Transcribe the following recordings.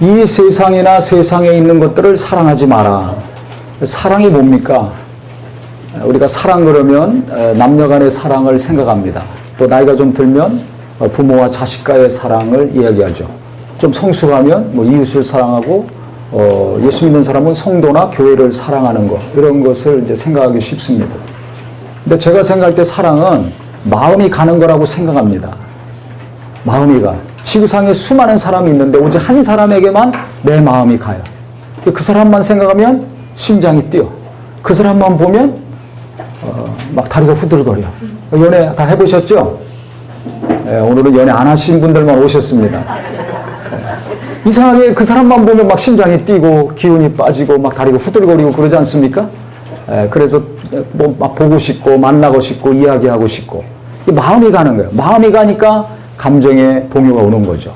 이 세상이나 세상에 있는 것들을 사랑하지 마라. 사랑이 뭡니까? 우리가 사랑 그러면 남녀 간의 사랑을 생각합니다. 또 나이가 좀 들면 부모와 자식과의 사랑을 이야기하죠. 좀 성숙하면 뭐 이웃을 사랑하고 예수 믿는 사람은 성도나 교회를 사랑하는 것, 이런 것을 이제 생각하기 쉽습니다. 근데 제가 생각할 때 사랑은 마음이 가는 거라고 생각합니다. 마음이 가. 지구상에 수많은 사람이 있는데 오직 한 사람에게만 내 마음이 가요. 그 사람만 생각하면 심장이 뛰어. 그 사람만 보면 막 다리가 후들거려. 연애 다 해보셨죠? 오늘은 연애 안 하신 분들만 오셨습니다. 이상하게 그 사람만 보면 막 심장이 뛰고 기운이 빠지고 막 다리가 후들거리고 그러지 않습니까? 그래서 뭐 막 보고 싶고 만나고 싶고 이야기하고 싶고. 마음이 가는 거예요. 마음이 가니까 감정의 동요가 오는 거죠.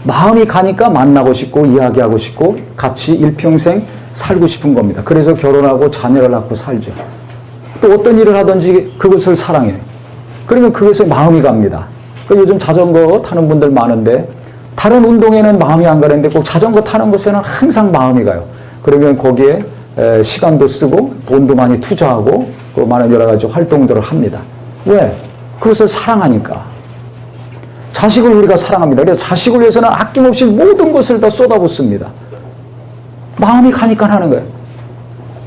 마음이 가니까 만나고 싶고 이야기하고 싶고 같이 일평생 살고 싶은 겁니다. 그래서 결혼하고 자녀를 낳고 살죠. 또 어떤 일을 하든지 그것을 사랑해요. 그러면 그것에 마음이 갑니다. 요즘 자전거 타는 분들 많은데 다른 운동에는 마음이 안 가는데 꼭 자전거 타는 것에는 항상 마음이 가요. 그러면 거기에 시간도 쓰고 돈도 많이 투자하고 그 많은 여러 가지 활동들을 합니다. 왜? 그것을 사랑하니까. 자식을 우리가 사랑합니다. 그래서 자식을 위해서는 아낌없이 모든 것을 다 쏟아붓습니다. 마음이 가니까 하는 거예요.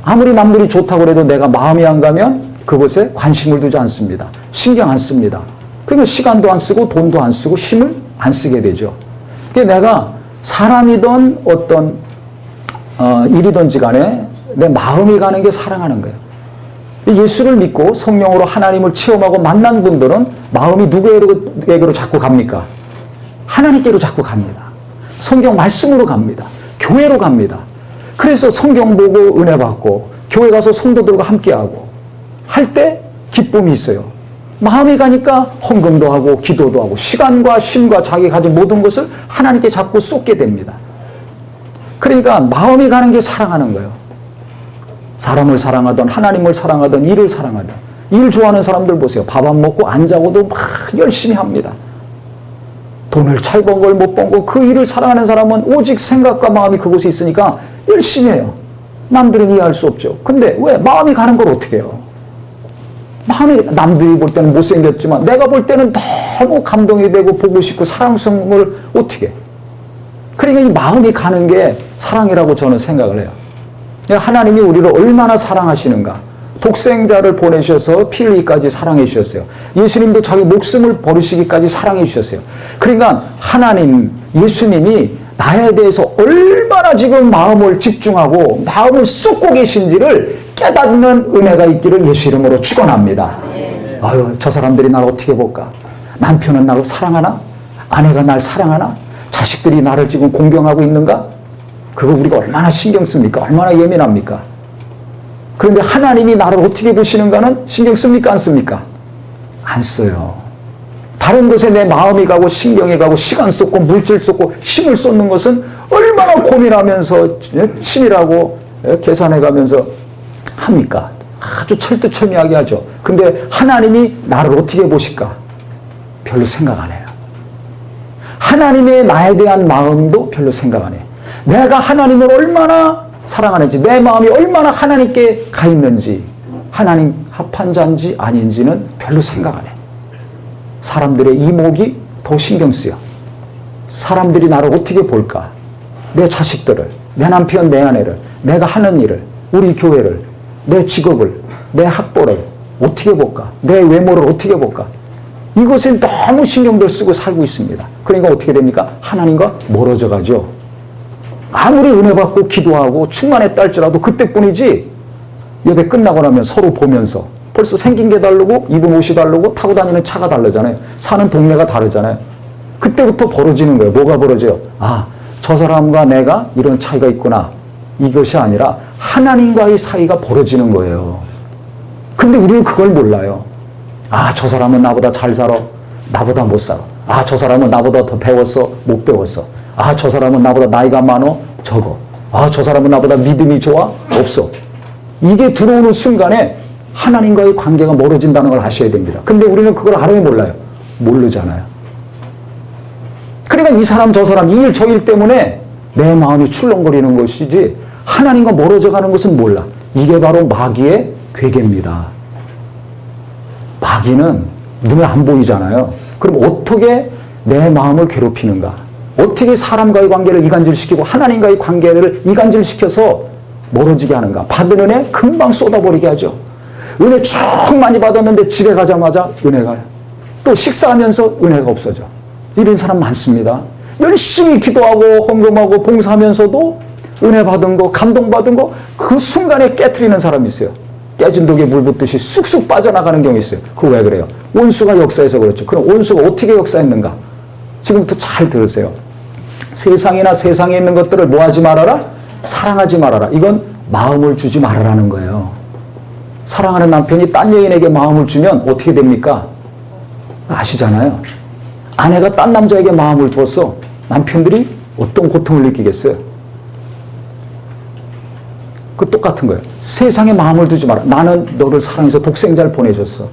아무리 남들이 좋다고 해도 내가 마음이 안 가면 그것에 관심을 두지 않습니다. 신경 안 씁니다. 그러면 시간도 안 쓰고 돈도 안 쓰고 힘을 안 쓰게 되죠. 그러니까 내가 사람이든 어떤 일이든지 간에 내 마음이 가는 게 사랑하는 거예요. 예수를 믿고 성령으로 하나님을 체험하고 만난 분들은 마음이 누구에게로 자꾸 갑니까? 하나님께로 자꾸 갑니다. 성경 말씀으로 갑니다. 교회로 갑니다. 그래서 성경 보고 은혜 받고 교회 가서 성도들과 함께하고 할 때 기쁨이 있어요. 마음이 가니까 헌금도 하고 기도도 하고 시간과 힘과 자기 가진 모든 것을 하나님께 자꾸 쏟게 됩니다. 그러니까 마음이 가는 게 사랑하는 거예요. 사람을 사랑하든 하나님을 사랑하든 일을 사랑하든. 일 좋아하는 사람들 보세요. 밥 안 먹고 안 자고도 막 열심히 합니다. 돈을 잘 번 걸 못 번 거 그 일을 사랑하는 사람은 오직 생각과 마음이 그곳에 있으니까 열심히 해요. 남들은 이해할 수 없죠. 근데 왜? 마음이 가는 걸 어떻게 해요? 마음이 남들이 볼 때는 못생겼지만 내가 볼 때는 너무 감동이 되고 보고 싶고 사랑스러운 걸 어떻게 해? 그러니까 이 마음이 가는 게 사랑이라고 저는 생각을 해요. 하나님이 우리를 얼마나 사랑하시는가. 독생자를 보내셔서 피 흘리기까지 사랑해 주셨어요. 예수님도 자기 목숨을 버리시기까지 사랑해 주셨어요. 그러니까 하나님, 예수님이 나에 대해서 얼마나 지금 마음을 집중하고 마음을 쏟고 계신지를 깨닫는 은혜가 있기를 예수 이름으로 축원합니다. 아유, 저 사람들이 나를 어떻게 볼까? 남편은 나를 사랑하나? 아내가 날 사랑하나? 자식들이 나를 지금 공경하고 있는가? 그거 우리가 얼마나 신경 씁니까? 얼마나 예민합니까? 그런데 하나님이 나를 어떻게 보시는가는 신경 씁니까? 안 씁니까? 안 써요. 다른 것에 내 마음이 가고 신경이 가고 시간 쏟고 물질 쏟고 힘을 쏟는 것은 얼마나 고민하면서 치밀하고 계산해가면서 합니까? 아주 철두철미하게 하죠. 근데 하나님이 나를 어떻게 보실까? 별로 생각 안 해요. 하나님의 나에 대한 마음도 별로 생각 안 해요. 내가 하나님을 얼마나 사랑하는지, 내 마음이 얼마나 하나님께 가 있는지, 하나님 합한 자인지 아닌지는 별로 생각 안 해. 사람들의 이목이 더 신경 쓰여. 사람들이 나를 어떻게 볼까? 내 자식들을, 내 남편, 내 아내를, 내가 하는 일을, 우리 교회를, 내 직업을, 내 학벌을 어떻게 볼까? 내 외모를 어떻게 볼까? 이것에 너무 신경들 쓰고 살고 있습니다. 그러니까 어떻게 됩니까? 하나님과 멀어져 가죠. 아무리 은혜 받고 기도하고 충만했다 할지라도 그때뿐이지 예배 끝나고 나면 서로 보면서 벌써 생긴 게 다르고 입은 옷이 다르고 타고 다니는 차가 다르잖아요. 사는 동네가 다르잖아요. 그때부터 벌어지는 거예요. 뭐가 벌어져요? 아, 저 사람과 내가 이런 차이가 있구나. 이것이 아니라 하나님과의 사이가 벌어지는 거예요. 근데 우리는 그걸 몰라요. 아, 저 사람은 나보다 잘 살아. 나보다 못 살아. 아, 저 사람은 나보다 더 배웠어. 못 배웠어. 아, 저 사람은 나보다 나이가 많어. 적어. 아, 저 사람은 나보다 믿음이 좋아. 없어. 이게 들어오는 순간에 하나님과의 관계가 멀어진다는 걸 아셔야 됩니다. 근데 우리는 그걸 알아야 몰라요. 모르잖아요. 그러니까 이 사람 저 사람 이 일 저 일 때문에 내 마음이 출렁거리는 것이지 하나님과 멀어져 가는 것은 몰라. 이게 바로 마귀의 괴계입니다. 마귀는 눈에 안 보이잖아요. 그럼 어떻게 내 마음을 괴롭히는가? 어떻게 사람과의 관계를 이간질시키고 하나님과의 관계를 이간질시켜서 멀어지게 하는가? 받은 은혜 금방 쏟아버리게 하죠. 은혜 쭉 많이 받았는데 집에 가자마자 은혜가, 또 식사하면서 은혜가 없어져. 이런 사람 많습니다. 열심히 기도하고 헌금하고 봉사하면서도 은혜 받은 거, 감동받은 거 그 순간에 깨트리는 사람이 있어요. 깨진 독에 물 붓듯이 쑥쑥 빠져나가는 경우 있어요. 그거 왜 그래요? 온수가 역사해서 그렇죠. 그럼 온수가 어떻게 역사했는가? 지금부터 잘 들으세요. 세상이나 세상에 있는 것들을 뭐 하지 말아라? 사랑하지 말아라. 이건 마음을 주지 말아라는 거예요. 사랑하는 남편이 딴 여인에게 마음을 주면 어떻게 됩니까? 아시잖아요. 아내가 딴 남자에게 마음을 두었어. 남편들이 어떤 고통을 느끼겠어요? 그 똑같은 거예요. 세상에 마음을 두지 마라. 나는 너를 사랑해서 독생자를 보내줬어.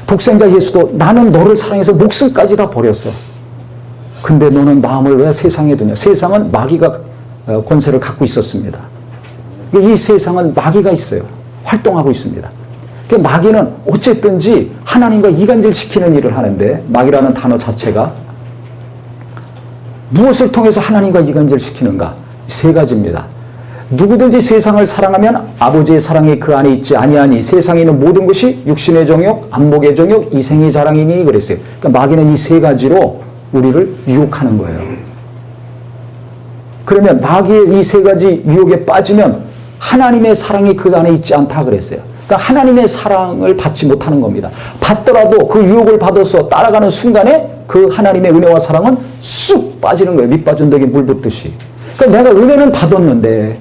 독생자 예수도 나는 너를 사랑해서 목숨까지 다 버렸어. 근데 너는 마음을 왜 세상에 두냐? 세상은 마귀가 권세를 갖고 있었습니다. 이 세상은 마귀가 있어요. 활동하고 있습니다. 마귀는 어쨌든지 하나님과 이간질시키는 일을 하는데, 마귀라는 단어 자체가 무엇을 통해서 하나님과 이간질시키는가? 세 가지입니다. 누구든지 세상을 사랑하면 아버지의 사랑이 그 안에 있지 아니하니 세상에 있는 모든 것이 육신의 정욕, 안목의 정욕, 이생의 자랑이니 그랬어요. 그러니까 마귀는 이 세 가지로 우리를 유혹하는 거예요. 그러면 마귀의 이 세 가지 유혹에 빠지면 하나님의 사랑이 그 안에 있지 않다 그랬어요. 그러니까 하나님의 사랑을 받지 못하는 겁니다. 받더라도 그 유혹을 받아서 따라가는 순간에 그 하나님의 은혜와 사랑은 쑥 빠지는 거예요. 밑빠진 덕에 물 붓듯이. 그러니까 내가 은혜는 받았는데,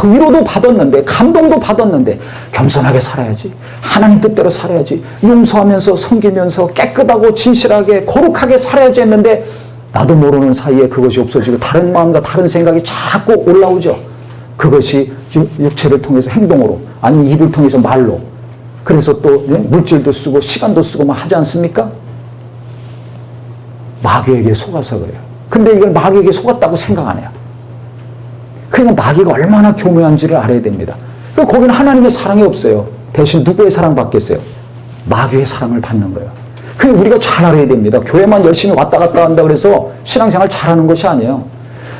위로도 받았는데, 감동도 받았는데 겸손하게 살아야지, 하나님 뜻대로 살아야지, 용서하면서 섬기면서 깨끗하고 진실하게 거룩하게 살아야지 했는데 나도 모르는 사이에 그것이 없어지고 다른 마음과 다른 생각이 자꾸 올라오죠. 그것이 육체를 통해서 행동으로, 아니면 입을 통해서 말로, 그래서 또 물질도 쓰고 시간도 쓰고 막 하지 않습니까? 마귀에게 속아서 그래요. 근데 이걸 마귀에게 속았다고 생각 안 해요. 그러니까 마귀가 얼마나 교묘한지를 알아야 됩니다. 거기는 하나님의 사랑이 없어요. 대신 누구의 사랑 받겠어요? 마귀의 사랑을 받는 거예요. 그게 우리가 잘 알아야 됩니다. 교회만 열심히 왔다 갔다 한다 그래서 신앙생활 잘하는 것이 아니에요.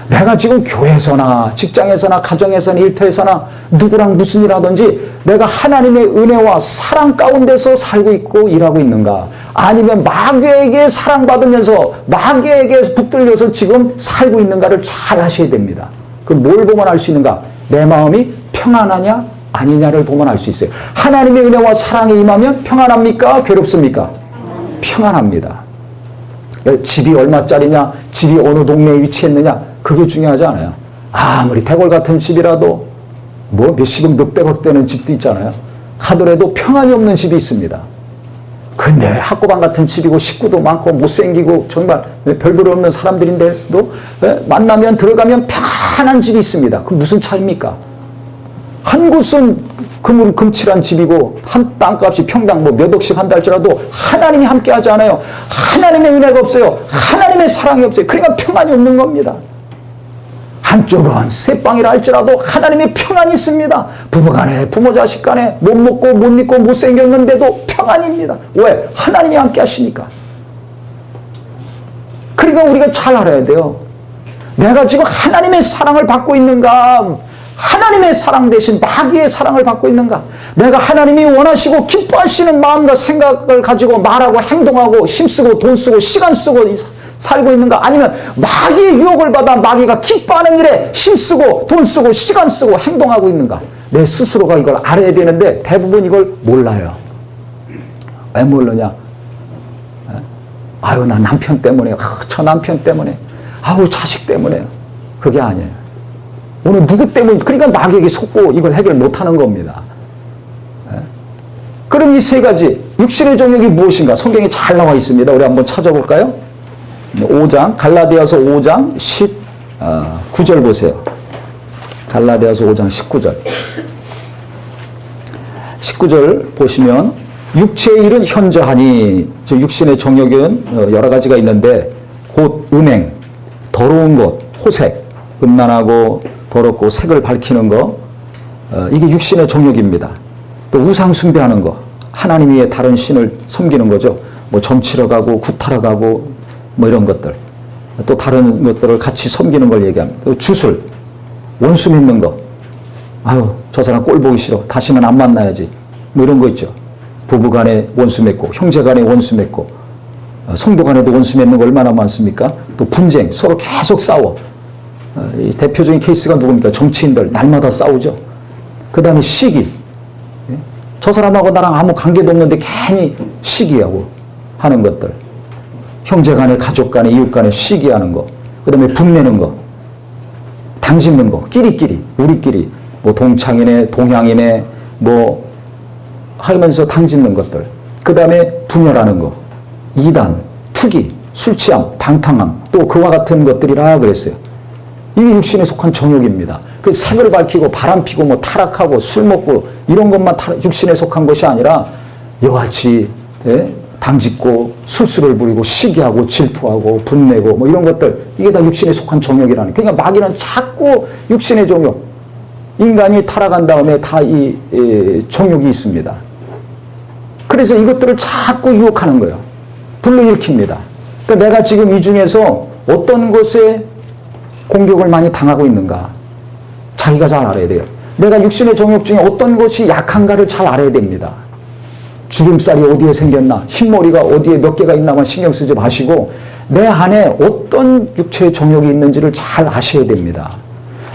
내가 지금 교회에서나 직장에서나 가정에서나 일터에서나 누구랑 무슨 일 하든지 내가 하나님의 은혜와 사랑 가운데서 살고 있고 일하고 있는가, 아니면 마귀에게 사랑받으면서 마귀에게 붙들려서 지금 살고 있는가를 잘 아셔야 됩니다. 그 뭘 보면 알 수 있는가? 내 마음이 평안하냐 아니냐를 보면 알 수 있어요. 하나님의 은혜와 사랑에 임하면 평안합니까? 괴롭습니까? 평안합니다. 집이 얼마짜리냐, 집이 어느 동네에 위치했느냐, 그게 중요하지 않아요. 아무리 대궐 같은 집이라도 뭐 몇십억 몇백억 되는 집도 있잖아요. 가더라도 평안이 없는 집이 있습니다. 근데 학고방 같은 집이고 식구도 많고 못생기고 정말 별볼 없는 사람들인데도 만나면 들어가면 평안한 집이 있습니다. 그 무슨 차이입니까? 한 곳은 금칠한 집이고 한 땅값이 평당 뭐 몇 억씩 한다 할지라도 하나님이 함께하지 않아요. 하나님의 은혜가 없어요. 하나님의 사랑이 없어요. 그러니까 평안이 없는 겁니다. 한쪽은 새빵이라 할지라도 하나님의 평안이 있습니다. 부부간에 부모 자식 간에 못 먹고 못 입고 못생겼는데도 평안입니다. 왜? 하나님이 함께 하시니까. 그러니까 우리가 잘 알아야 돼요. 내가 지금 하나님의 사랑을 받고 있는가, 하나님의 사랑 대신 마귀의 사랑을 받고 있는가, 내가 하나님이 원하시고 기뻐하시는 마음과 생각을 가지고 말하고 행동하고 힘쓰고 돈 쓰고 시간 쓰고 살고 있는가, 아니면 마귀의 유혹을 받아 마귀가 기뻐하는 일에 힘쓰고 돈 쓰고 시간 쓰고 행동하고 있는가. 내 스스로가 이걸 알아야 되는데 대부분 이걸 몰라요. 왜 모르냐? 아유 나 남편 때문에, 저 남편 때문에, 아우 자식 때문에. 그게 아니에요. 오늘 누구 때문에, 그러니까 마귀에게 속고 이걸 해결 못하는 겁니다. 그럼 이 세 가지 육신의 정욕이 무엇인가? 성경에 잘 나와 있습니다. 우리 한번 찾아볼까요? 5장, 갈라디아서 5장 19절 보세요. 갈라디아서 5장 19절. 19절 보시면 육체의 일은 현저하니, 저 육신의 정욕은 여러 가지가 있는데 곧 음행, 더러운 것, 호색, 음란하고 더럽고 색을 밝히는 거, 이게 육신의 정욕입니다. 또 우상 숭배하는 거, 하나님 위에 다른 신을 섬기는 거죠. 뭐 점치러 가고 구타러 가고 뭐 이런 것들, 또 다른 것들을 같이 섬기는 걸 얘기합니다. 또 주술, 원수 맺는 거, 아유 저 사람 꼴 보기 싫어, 다시는 안 만나야지, 뭐 이런 거 있죠. 부부간에 원수 맺고 형제간에 원수 맺고 성도간에도 원수 맺는 거 얼마나 많습니까? 또 분쟁, 서로 계속 싸워. 이 대표적인 케이스가 누굽니까? 정치인들 날마다 싸우죠. 그 다음에 시기, 저 사람하고 나랑 아무 관계도 없는데 괜히 시기하고 하는 것들, 형제간에 가족간에 이웃간에 시기하는 거, 그 다음에 분내는 거, 당짓는 거, 끼리끼리 우리끼리 뭐 동창이네 동향이네 뭐 하면서 당짓는 것들, 그 다음에 분열하는 거, 이단, 투기, 술취함, 방탕함, 또 그와 같은 것들이라 그랬어요. 이게 육신에 속한 정욕입니다. 그 색을 밝히고 바람 피고 뭐 타락하고 술 먹고 이런 것만 육신에 속한 것이 아니라 여같이 당짓고 술수를 부리고 시기하고 질투하고 분내고 뭐 이런 것들, 이게 다 육신에 속한 정욕이라는. 그러니까 마귀는 자꾸 육신의 정욕, 인간이 타락한 다음에 다 이 정욕이 있습니다. 그래서 이것들을 자꾸 유혹하는 거예요. 불러일으킵니다. 그러니까 내가 지금 이 중에서 어떤 것에 공격을 많이 당하고 있는가, 자기가 잘 알아야 돼요. 내가 육신의 정욕 중에 어떤 것이 약한가를 잘 알아야 됩니다. 주름살이 어디에 생겼나, 흰머리가 어디에 몇 개가 있나만 신경 쓰지 마시고 내 안에 어떤 육체의 정욕이 있는지를 잘 아셔야 됩니다.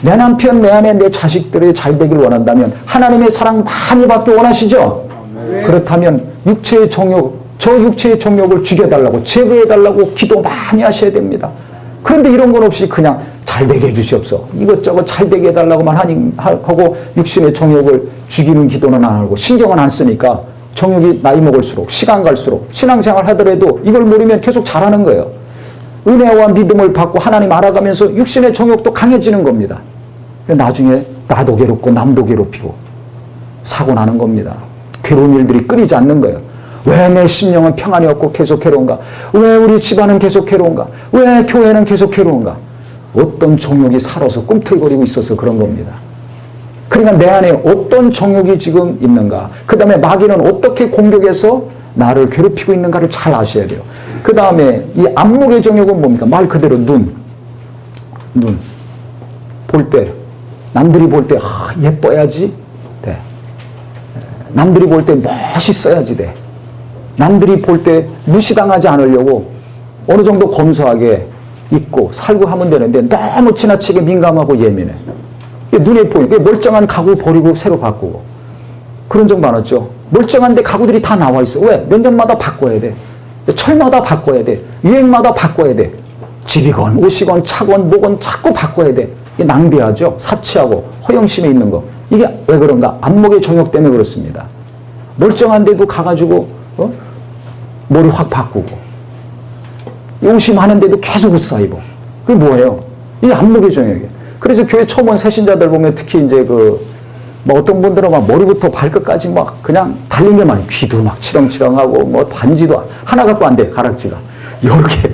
내 남편, 내 아내, 내 자식들이 잘 되길 원한다면 하나님의 사랑 많이 받기 원하시죠? 그렇다면 육체의 정욕, 저 육체의 정욕을 죽여달라고, 제거해달라고 기도 많이 하셔야 됩니다. 그런데 이런 건 없이 그냥 잘 되게 해주시옵소서, 이것저것 잘 되게 해달라고만 하고 육신의 정욕을 죽이는 기도는 안 하고 신경은 안 쓰니까 정욕이 나이 먹을수록 시간 갈수록 신앙생활 하더라도 이걸 모르면 계속 잘하는 거예요. 은혜와 믿음을 받고 하나님 알아가면서 육신의 정욕도 강해지는 겁니다. 나중에 나도 괴롭고 남도 괴롭히고 사고 나는 겁니다. 괴로운 일들이 끊이지 않는 거예요. 왜 내 심령은 평안이 없고 계속 괴로운가? 왜 우리 집안은 계속 괴로운가? 왜 교회는 계속 괴로운가? 어떤 정욕이 살아서 꿈틀거리고 있어서 그런 겁니다. 그러니까 내 안에 어떤 정욕이 지금 있는가? 그 다음에 마귀는 어떻게 공격해서 나를 괴롭히고 있는가를 잘 아셔야 돼요. 그 다음에 이 안목의 정욕은 뭡니까? 말 그대로 눈. 볼 때, 남들이 볼 때 예뻐야지 돼. 남들이 볼 때 멋있어야지 돼. 남들이 볼 때 무시당하지 않으려고 어느 정도 검소하게 입고 살고 하면 되는데 너무 지나치게 민감하고 예민해. 눈에 보이고 멀쩡한 가구 버리고 새로 바꾸고 그런 적 많았죠. 멀쩡한데 가구들이 다 나와 있어. 왜? 몇 년마다 바꿔야 돼. 철마다 바꿔야 돼. 유행마다 바꿔야 돼. 집이건 옷이건 차건 뭐건 자꾸 바꿔야 돼. 이게 낭비하죠. 사치하고 허영심에 있는 거. 이게 왜 그런가? 안목의 정욕 때문에 그렇습니다. 멀쩡한데도 가가지고 머리 확 바꾸고 옷이 많은데도 계속 옷 사 입어. 그게 뭐예요? 이게 안목의 정욕이에요. 그래서 교회 처음 온 새신자들 보면 특히 이제 뭐 어떤 분들은 막 머리부터 발끝까지 막 그냥 달린 게 많아요. 귀도 막 치렁치렁하고 뭐 반지도 하나 갖고 안 돼. 가락지가 여러 개,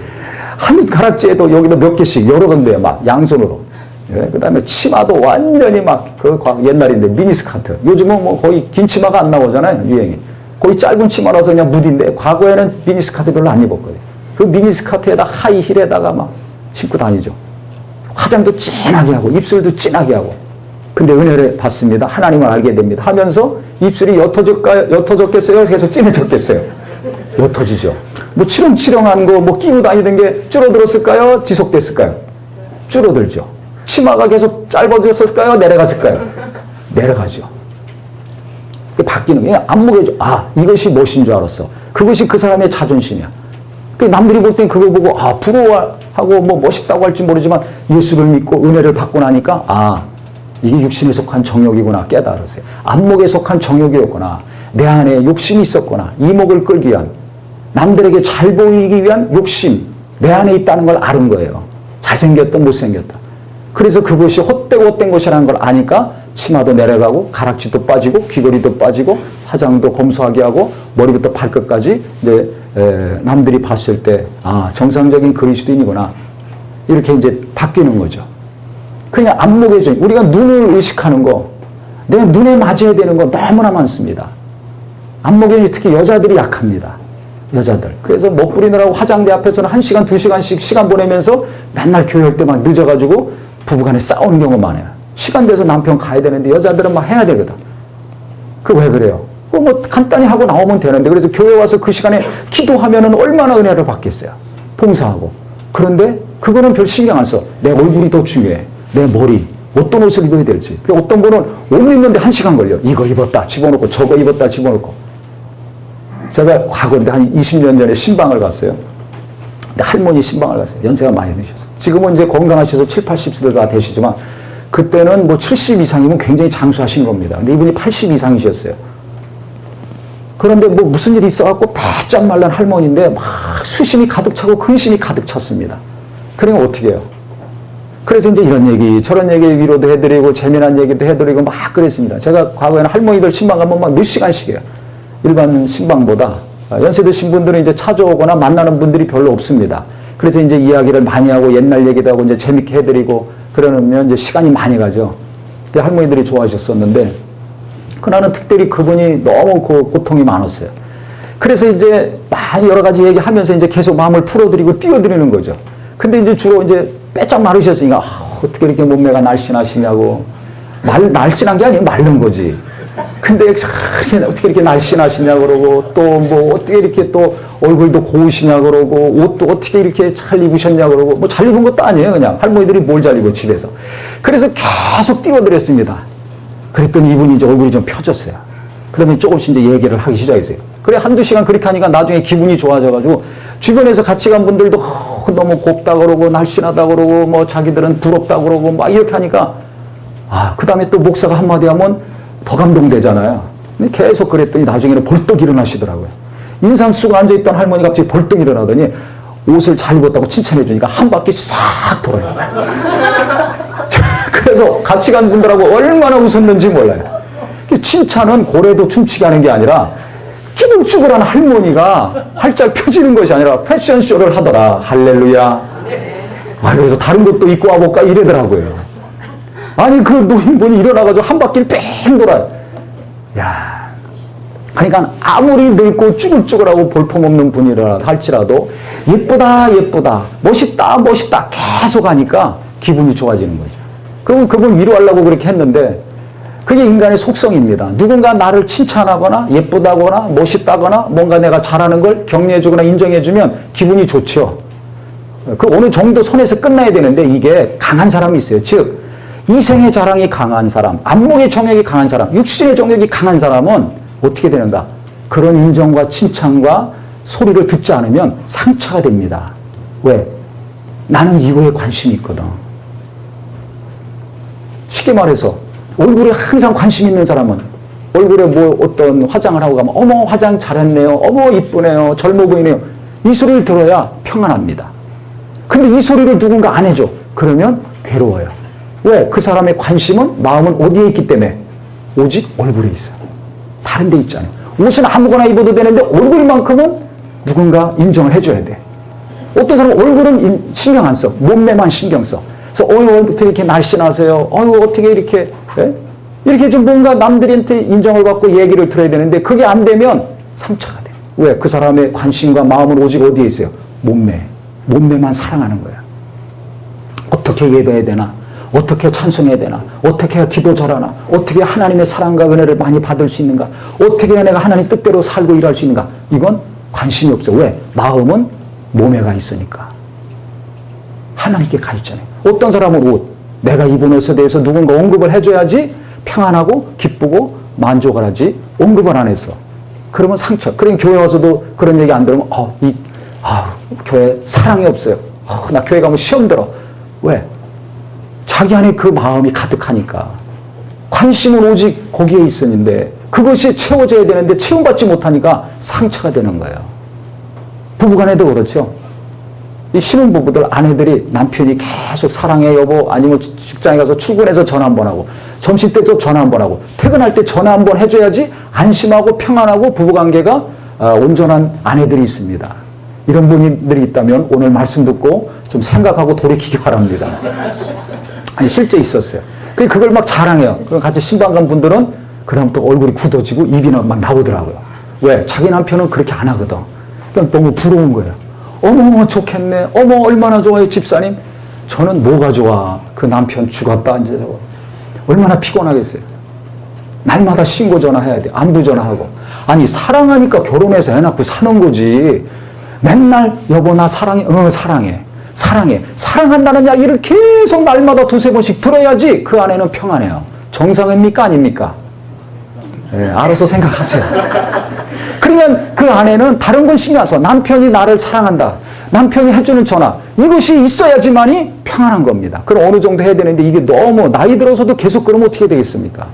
한 가락지에도 여기도 몇 개씩 여러 건데 막 양손으로. 예? 그 다음에 치마도 완전히 막 옛날인데 미니스커트. 요즘은 뭐 거의 긴 치마가 안 나오잖아요. 유행이. 거의 짧은 치마라서 그냥 무딘데 과거에는 미니스커트 별로 안 입었거든요. 그 미니스커트에다 하이힐에다가 막 신고 다니죠. 화장도 진하게 하고 입술도 진하게 하고. 근데 은혜를 받습니다. 하나님을 알게 됩니다. 하면서 입술이 옅어졌겠어요? 계속 진해졌겠어요? 옅어지죠. 뭐 치렁치렁한 거 뭐 끼고 다니던 게 줄어들었을까요? 지속됐을까요? 줄어들죠. 치마가 계속 짧아졌을까요? 내려갔을까요? 내려가죠. 바뀌는 게 안목에 이것이 멋인 줄 알았어. 그것이 그 사람의 자존심이야. 남들이 볼 땐 그걸 보고 부러워하고 뭐 멋있다고 할지 모르지만 예수를 믿고 은혜를 받고 나니까 이게 육신에 속한 정욕이구나 깨달았어요. 안목에 속한 정욕이었구나. 내 안에 욕심이 있었구나. 이목을 끌기 위한, 남들에게 잘 보이기 위한 욕심, 내 안에 있다는 걸 아는 거예요. 잘생겼다 못생겼다. 그래서 그것이 헛된 것이라는 걸 아니까 치마도 내려가고 가락지도 빠지고 귀걸이도 빠지고 화장도 검소하게 하고 머리부터 발끝까지 이제 남들이 봤을 때 정상적인 그리스도인이구나 이렇게 이제 바뀌는 거죠. 그러니까 안목의 우리가 눈을 의식하는 거, 내 눈에 맞아야 되는 거 너무나 많습니다. 안목의 특히 여자들이 약합니다. 여자들. 그래서 멋부리느라고 화장대 앞에서는 1시간, 2시간씩 시간 보내면서 맨날 교회할 때 막 늦어가지고 부부간에 싸우는 경우가 많아요. 시간 돼서 남편 가야 되는데 여자들은 막 해야 되거든. 그 왜 그래요? 뭐 간단히 하고 나오면 되는데, 그래서 교회 와서 그 시간에 기도하면은 얼마나 은혜를 받겠어요. 봉사하고. 그런데 그거는 별 신경 안 써. 내 얼굴이 더 중요해. 내 머리. 어떤 옷을 입어야 될지. 어떤 분은 옷 입는데 1시간 걸려. 이거 입었다 집어넣고 저거 입었다 집어넣고. 제가 과거인데 한 20년 전에 신방을 갔어요. 근데 할머니 신방을 갔어요. 연세가 많이 드셔서. 지금은 이제 건강하셔서 7, 80세들 다 되시지만 그때는 뭐 70 이상이면 굉장히 장수하신 겁니다. 근데 이분이 80 이상이셨어요. 그런데 뭐 무슨 일이 있어갖고 바짝 말란 할머니인데 막 수심이 가득 차고 근심이 가득 찼습니다. 그러니까 어떻게 해요? 그래서 이제 이런 얘기 저런 얘기 위로도 해드리고 재미난 얘기도 해드리고 막 그랬습니다. 제가 과거에는 할머니들 신방 가면 막 몇 시간씩 해요. 일반 신방보다 연세 드신 분들은 이제 찾아오거나 만나는 분들이 별로 없습니다. 그래서 이제 이야기를 많이 하고 옛날 얘기도 하고 이제 재밌게 해드리고 그러면 이제 시간이 많이 가죠. 할머니들이 좋아하셨었는데 그날은 특별히 그분이 너무 고통이 많았어요. 그래서 이제 많이 여러 가지 얘기하면서 이제 계속 마음을 풀어드리고 띄워드리는 거죠. 근데 이제 주로 이제 빼짝 마르셨으니까 어떻게 이렇게 몸매가 날씬하시냐고. 날씬한 게 아니고 마른 거지. 근데 어떻게 이렇게 날씬하시냐 그러고 또 뭐 어떻게 이렇게 또 얼굴도 고우시냐 그러고 옷도 어떻게 이렇게 잘 입으셨냐 그러고 뭐 잘 입은 것도 아니에요. 그냥 할머니들이 뭘 잘 입어 집에서. 그래서 계속 띄워드렸습니다. 그랬더니 이분이 이제 얼굴이 좀 펴졌어요. 그러면 조금씩 이제 얘기를 하기 시작했어요. 그래 한두 시간 그렇게 하니까 나중에 기분이 좋아져가지고 주변에서 같이 간 분들도 너무 곱다 그러고 날씬하다 그러고 뭐 자기들은 부럽다 그러고 막 이렇게 하니까 그 다음에 또 목사가 한마디 하면 더 감동되잖아요. 근데 계속 그랬더니 나중에는 벌떡 일어나시더라고요. 인상 쓰고 앉아있던 할머니가 갑자기 벌떡 일어나더니 옷을 잘 입었다고 칭찬해 주니까 한 바퀴 싹 돌아요. 그래서 같이 간 분들하고 얼마나 웃었는지 몰라요. 칭찬은 고래도 춤추게 하는 게 아니라 쭈글쭈글한 할머니가 활짝 펴지는 것이 아니라 패션쇼를 하더라. 할렐루야. 그래서 다른 것도 입고 와볼까 이러더라고요. 아니 그 노인분이 일어나가지고 한 바퀴를 뺑 돌아요. 야, 그러니까 아무리 늙고 쭈글쭈글하고 볼품없는 분이라 할지라도 예쁘다 예쁘다 멋있다 멋있다 계속 하니까 기분이 좋아지는 거죠. 그분 위로하려고 그렇게 했는데 그게 인간의 속성입니다. 누군가 나를 칭찬하거나 예쁘다거나 멋있다거나 뭔가 내가 잘하는 걸 격려해주거나 인정해주면 기분이 좋죠. 그 어느 정도 선에서 끝나야 되는데 이게 강한 사람이 있어요. 즉 이생의 자랑이 강한 사람, 안목의 정욕이 강한 사람, 육신의 정욕이 강한 사람은 어떻게 되는가? 그런 인정과 칭찬과 소리를 듣지 않으면 상처가 됩니다. 왜? 나는 이거에 관심이 있거든. 쉽게 말해서 얼굴에 항상 관심 있는 사람은 얼굴에 뭐 어떤 화장을 하고 가면 어머 화장 잘했네요. 어머 이쁘네요. 젊어 보이네요. 이 소리를 들어야 평안합니다. 근데 이 소리를 누군가 안 해줘. 그러면 괴로워요. 왜? 그 사람의 관심은 마음은 어디에 있기 때문에 오직 얼굴에 있어요. 다른 데 있잖아요. 옷은 아무거나 입어도 되는데 얼굴만큼은 누군가 인정을 해줘야 돼. 어떤 사람은 얼굴은 신경 안 써. 몸매만 신경 써. 그래서 어떻게 이렇게 날씬하세요. 어떻게 이렇게 이렇게 좀 뭔가 남들한테 인정을 받고 얘기를 들어야 되는데 그게 안 되면 상처가 돼. 왜? 그 사람의 관심과 마음은 오직 어디에 있어요? 몸매만 사랑하는 거야. 어떻게 예배해야 되나? 어떻게 찬송해야 되나? 어떻게 해야 기도 잘하나? 어떻게 하나님의 사랑과 은혜를 많이 받을 수 있는가? 어떻게 해야 내가 하나님 뜻대로 살고 일할 수 있는가? 이건 관심이 없어. 왜? 마음은 몸에가 있으니까. 하나님께 가 있잖아요. 어떤 사람은 옷, 내가 입은 옷에 대해서 누군가 언급을 해줘야지 평안하고 기쁘고 만족을 하지 언급을 안 했어. 그러면 상처. 그러면 교회 와서도 그런 얘기 안 들으면 교회 사랑이 없어요. 나 교회 가면 시험 들어. 왜? 자기 안에 그 마음이 가득하니까. 관심은 오직 거기에 있었는데 그것이 채워져야 되는데 채움받지 못하니까 상처가 되는 거예요. 부부간에도 그렇죠. 이 신혼부부들 아내들이 남편이 계속 사랑해 여보 아니면 직장에 가서 출근해서 전화 한 번 하고 점심때 전화 한 번 하고 퇴근할 때 전화 한 번 해줘야지 안심하고 평안하고 부부관계가 온전한 아내들이 있습니다. 이런 분들이 있다면 오늘 말씀 듣고 좀 생각하고 돌이키기 바랍니다. 아니, 실제 있었어요. 그걸 막 자랑해요. 같이 신방간 분들은 그다음부터 얼굴이 굳어지고 입이 막 나오더라고요. 왜? 자기 남편은 그렇게 안 하거든. 그러니까 너무 부러운 거예요. 어머, 좋겠네. 어머, 얼마나 좋아요, 집사님. 저는 뭐가 좋아. 그 남편 죽었다, 이제 저거. 얼마나 피곤하겠어요. 날마다 신고 전화해야 돼. 안부 전화하고. 아니, 사랑하니까 결혼해서 애 낳고 사는 거지. 맨날 여보 나 사랑해. 사랑해. 사랑해. 사랑한다는 이야기를 계속 날마다 두세 번씩 들어야지 그 아내는 평안해요. 정상입니까? 아닙니까? 네, 알아서 생각하세요. 그러면 그 아내는 다른 건 신경 안 써. 남편이 나를 사랑한다. 남편이 해주는 전화. 이것이 있어야지만이 평안한 겁니다. 그럼 어느 정도 해야 되는데 이게 너무 나이 들어서도 계속 그러면 어떻게 되겠습니까?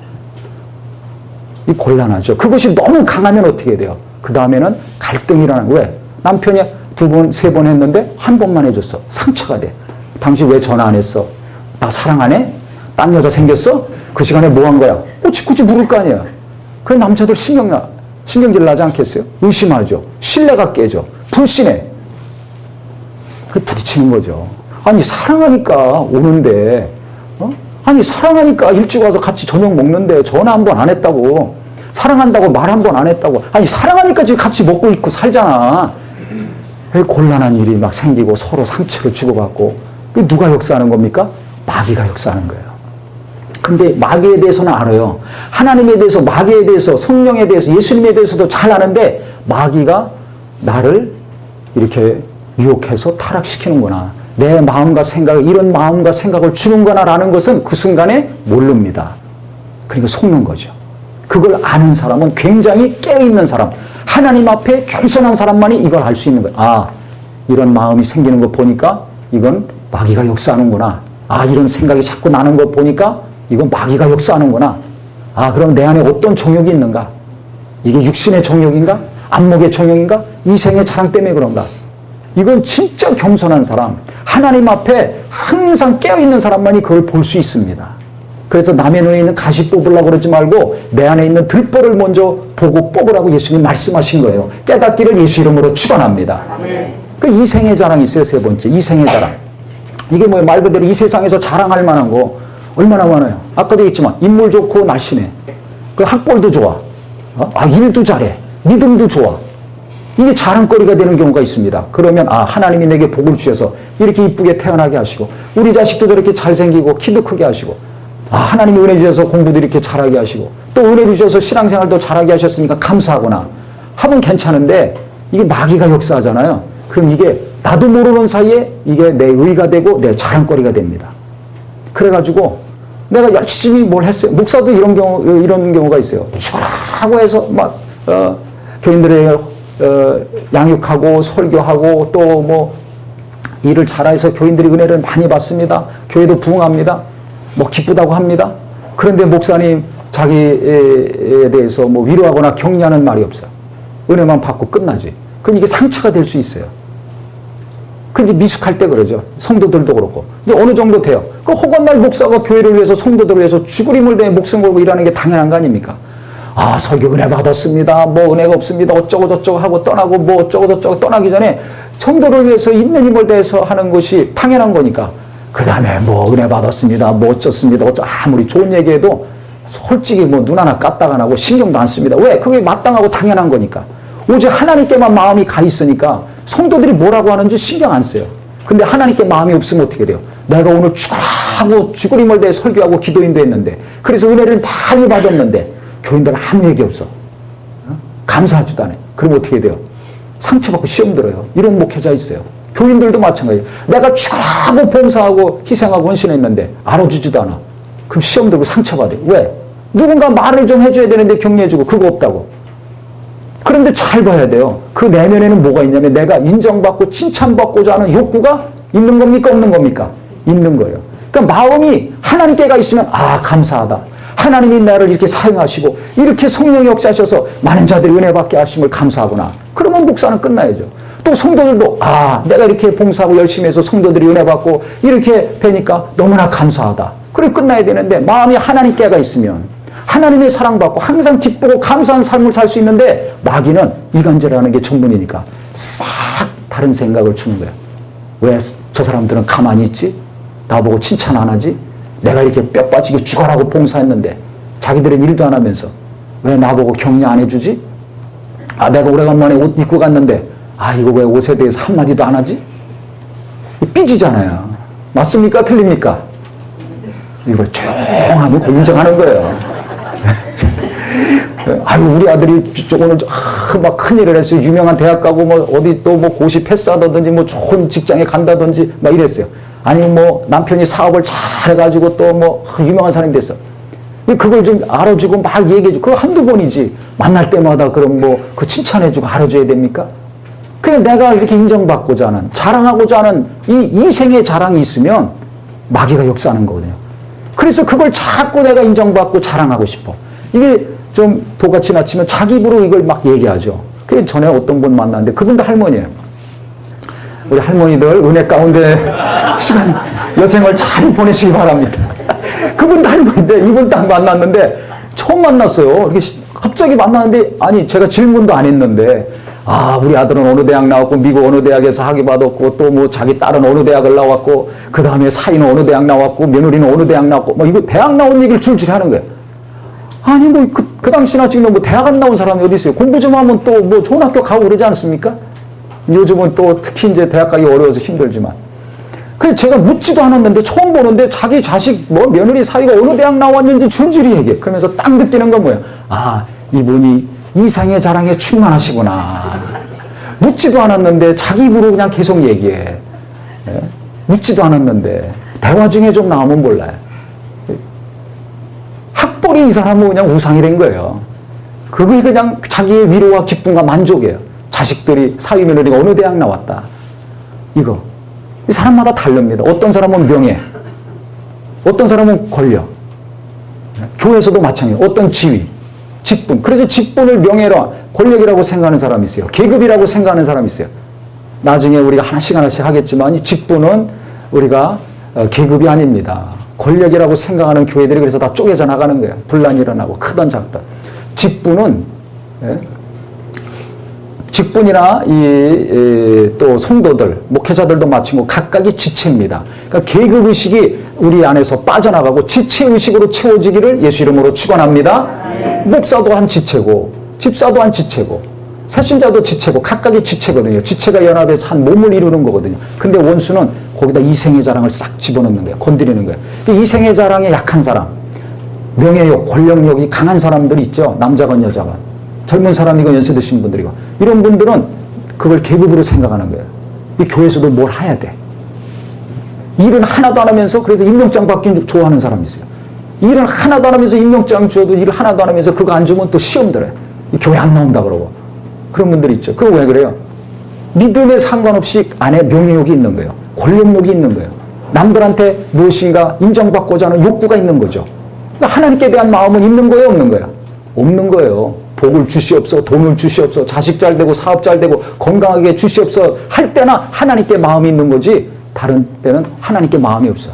이 곤란하죠. 그것이 너무 강하면 어떻게 돼요? 그 다음에는 갈등이 일어나는 거예요. 왜? 남편이 2번, 3번 했는데 한 번만 해줬어. 상처가 돼. 당신 왜 전화 안 했어? 나 사랑 안 해? 딴 여자 생겼어? 그 시간에 뭐 한 거야? 꼬치꼬치 물을 거 아니야. 그 남자들 신경질 나지 않겠어요? 의심하죠. 신뢰가 깨져. 불신해. 부딪히는 거죠. 아니, 사랑하니까 오는데, 아니, 사랑하니까 일찍 와서 같이 저녁 먹는데 전화 한 번 안 했다고. 사랑한다고 말 한 번 안 했다고. 아니, 사랑하니까 지금 같이 먹고 있고 살잖아. 곤란한 일이 막 생기고 서로 상처를 주고받고. 누가 역사하는 겁니까? 마귀가 역사하는 거예요. 근데 마귀에 대해서는 알아요. 하나님에 대해서, 마귀에 대해서, 성령에 대해서, 예수님에 대해서도 잘 아는데 마귀가 나를 이렇게 유혹해서 타락시키는구나. 내 마음과 생각을, 이런 마음과 생각을 주는구나라는 것은 그 순간에 모릅니다. 그러니까 속는 거죠. 그걸 아는 사람은 굉장히 깨어있는 사람, 하나님 앞에 겸손한 사람만이 이걸 알 수 있는 거예요. 아, 이런 마음이 생기는 거 보니까 이건 마귀가 역사하는구나. 아, 이런 생각이 자꾸 나는 거 보니까 이건 마귀가 역사하는구나. 아, 그럼 내 안에 어떤 정욕이 있는가? 이게 육신의 정욕인가? 안목의 정욕인가? 이생의 자랑 때문에 그런가? 이건 진짜 겸손한 사람, 하나님 앞에 항상 깨어있는 사람만이 그걸 볼 수 있습니다. 그래서 남의 눈에 있는 가시 뽑으려고 그러지 말고 내 안에 있는 들보를 먼저 보고 뽑으라고 예수님 말씀하신 거예요. 깨닫기를 예수 이름으로 축원합니다. 그 이생의 자랑이 있어요. 세 번째, 이생의 자랑. 이게 뭐예요? 말 그대로 이 세상에서 자랑할 만한 거 얼마나 많아요. 아까도 얘기했지만 인물 좋고 날씬해. 그 학벌도 좋아. 일도 잘해. 믿음도 좋아. 이게 자랑거리가 되는 경우가 있습니다. 그러면 하나님이 내게 복을 주셔서 이렇게 이쁘게 태어나게 하시고 우리 자식도 저렇게 잘생기고 키도 크게 하시고 하나님이 은혜 주셔서 공부도 이렇게 잘하게 하시고 또 은혜 주셔서 신앙생활도 잘하게 하셨으니까 감사하구나 하면 괜찮은데 이게 마귀가 역사하잖아요. 그럼 이게 나도 모르는 사이에 이게 내 의가 되고 내 자랑거리가 됩니다. 그래가지고 내가 열심히 뭘 했어요. 목사도 이런 경우가 있어요. 죽으라고 해서 막 교인들에게 양육하고 설교하고 또 뭐 일을 잘해서 교인들이 은혜를 많이 받습니다. 교회도 부흥합니다. 뭐 기쁘다고 합니다. 그런데 목사님 자기에 대해서 뭐 위로하거나 격려하는 말이 없어요. 은혜만 받고 끝나지. 그럼 이게 상처가 될 수 있어요. 근데 미숙할 때 그러죠. 성도들도 그렇고. 근데 어느 정도 돼요. 그 허건날 목사가 교회를 위해서 성도들을 위해서 죽으림을 대해 목숨 걸고 일하는 게 당연한 거 아닙니까? 설교 은혜 받았습니다. 뭐 은혜가 없습니다. 어쩌고 저쩌고 하고 떠나고 뭐 어쩌고 저쩌고 떠나기 전에 성도를 위해서 있는 힘을 다해서 하는 것이 당연한 거니까. 그 다음에 뭐 은혜 받았습니다. 뭐 어쩌습니다. 아무리 좋은 얘기해도 솔직히 뭐 눈 하나 까딱 안 하고 신경도 안 씁니다. 왜? 그게 마땅하고 당연한 거니까. 오직 하나님께만 마음이 가 있으니까 성도들이 뭐라고 하는지 신경 안 써요. 근데 하나님께 마음이 없으면 어떻게 돼요? 내가 오늘 죽으라고 죽으림을 대해 설교하고 기도인도 했는데 그래서 은혜를 많이 받았는데 교인들은 아무 얘기 없어. 감사하지도 않아요. 그럼 어떻게 돼요? 상처받고 시험 들어요. 이런 목회자 있어요. 교인들도 마찬가지예요. 내가 죽으라고 봉사하고 희생하고 헌신했는데 알아주지도 않아. 그럼 시험 들고 상처받아요. 왜? 누군가 말을 좀 해줘야 되는데 격려해주고 그거 없다고. 그런데 잘 봐야 돼요. 그 내면에는 뭐가 있냐면 내가 인정받고 칭찬받고자 하는 욕구가 있는 겁니까? 없는 겁니까? 있는 거예요. 그러니까 마음이 하나님께가 있으면 감사하다. 하나님이 나를 이렇게 사용하시고 이렇게 성령이 역사하셔서 많은 자들이 은혜 받게 하심을 감사하구나. 그러면 목사는 끝나야죠. 또 성도들도 내가 이렇게 봉사하고 열심히 해서 성도들이 은혜 받고 이렇게 되니까 너무나 감사하다. 그리고 끝나야 되는데 마음이 하나님께가 있으면 하나님의 사랑받고 항상 기쁘고 감사한 삶을 살 수 있는데 마귀는 이간질하는 게 전문이니까 싹 다른 생각을 주는 거야. 왜 저 사람들은 가만히 있지? 나보고 칭찬 안 하지? 내가 이렇게 뼈 빠지게 죽어라고 봉사했는데 자기들은 일도 안 하면서 왜 나보고 격려 안 해주지? 아, 내가 오래간만에 옷 입고 갔는데 아, 이거 왜 옷에 대해서 한마디도 안 하지? 삐지잖아요. 맞습니까? 틀립니까? 이걸 조용하면 인정하는 거예요. 아유, 우리 아들이 오늘 막 큰일을 했어요. 유명한 대학 가고 뭐 어디 또 뭐 고시 패스하다든지 뭐 좋은 직장에 간다든지 막 이랬어요. 아니면 뭐 남편이 사업을 잘 해가지고 또 뭐 유명한 사람이 됐어. 그걸 좀 알아주고 막 얘기해주고, 그거 한두 번이지. 만날 때마다 그럼 뭐 그 칭찬해주고 알아줘야 됩니까? 그냥 내가 이렇게 인정받고자 하는, 자랑하고자 하는 이 이생의 자랑이 있으면 마귀가 역사하는 거거든요. 그래서 그걸 자꾸 내가 인정받고 자랑하고 싶어. 이게 좀 도가 지나치면 자기 입으로 이걸 막 얘기하죠. 그 전에 어떤 분 만났는데 그분도 할머니예요. 우리 할머니들 은혜 가운데 시간, 여생을 잘 보내시기 바랍니다. 그분도 할머니인데 이분 딱 만났는데 처음 만났어요. 이렇게 갑자기 만났는데 아니 제가 질문도 안 했는데 아, 우리 아들은 어느 대학 나왔고 미국 어느 대학에서 학위 받았고 또 뭐 자기 딸은 어느 대학을 나왔고 그 다음에 사위는 어느 대학 나왔고 며느리는 어느 대학 나왔고 뭐 이거 대학 나온 얘기를 줄줄이 하는 거예요. 아니 뭐 그 당시나 지금 뭐 대학 안 나온 사람이 어디 있어요? 공부 좀 하면 또 뭐 좋은 학교 가고 그러지 않습니까? 요즘은 또 특히 이제 대학 가기 어려워서 힘들지만. 그래서 제가 묻지도 않았는데 처음 보는데 자기 자식 뭐 며느리 사위가 어느 대학 나왔는지 줄줄이 얘기해. 그러면서 딱 느끼는 건 뭐예요? 아, 이분이 이상의 자랑에 충만하시구나. 묻지도 않았는데 자기 입으로 그냥 계속 얘기해. 예? 묻지도 않았는데 대화 중에 좀 나오면 몰라요. 학벌이 이 사람은 그냥 우상이 된 거예요. 그게 그냥 자기의 위로와 기쁨과 만족이에요. 자식들이 사위 며느리가 어느 대학 나왔다. 이거. 이 사람마다 다릅니다. 어떤 사람은 명예, 어떤 사람은 권력, 교회에서도 마찬가지예요. 어떤 지위, 직분. 그래서 직분을 명예라, 권력이라고 생각하는 사람이 있어요. 계급이라고 생각하는 사람이 있어요. 나중에 우리가 하나씩 하나씩 하겠지만 이 직분은 우리가 계급이 아닙니다. 권력이라고 생각하는 교회들이 그래서 다 쪼개져 나가는 거예요. 분란이 일어나고 크든 작든. 직분은 직분이나 또 성도들, 목회자들도 마찬가지고 각각의 지체입니다. 그러니까 계급의식이 우리 안에서 빠져나가고 지체의식으로 채워지기를 예수 이름으로 축원합니다. 목사도 한 지체고 집사도 한 지체고 새신자도 지체고 각각의 지체거든요. 지체가 연합해서 한 몸을 이루는 거거든요. 근데 원수는 거기다 이생의 자랑을 싹 집어넣는 거예요. 건드리는 거예요. 이생의 자랑에 약한 사람, 명예욕, 권력욕이 강한 사람들이 있죠. 남자건 여자건. 젊은 사람이고 연세 드신 분들이고. 이런 분들은 그걸 계급으로 생각하는 거예요. 이 교회에서도 뭘 해야 돼. 일은 하나도 안 하면서 그래서 임명장 받기 좋아하는 사람이 있어요. 일은 하나도 안 하면서 임명장 주어도 일을 하나도 안 하면서 그거 안 주면 또 시험 들어요. 교회 안 나온다 그러고. 그런 분들이 있죠. 그거 왜 그래요? 믿음에 상관없이 안에 명예욕이 있는 거예요. 권력욕이 있는 거예요. 남들한테 무엇인가 인정받고자 하는 욕구가 있는 거죠. 그러니까 하나님께 대한 마음은 있는 거예요, 없는 거예요? 없는 거예요. 복을 주시옵소, 돈을 주시옵소, 자식 잘 되고 사업 잘 되고 건강하게 주시옵소 할 때나 하나님께 마음이 있는 거지 다른 때는 하나님께 마음이 없어.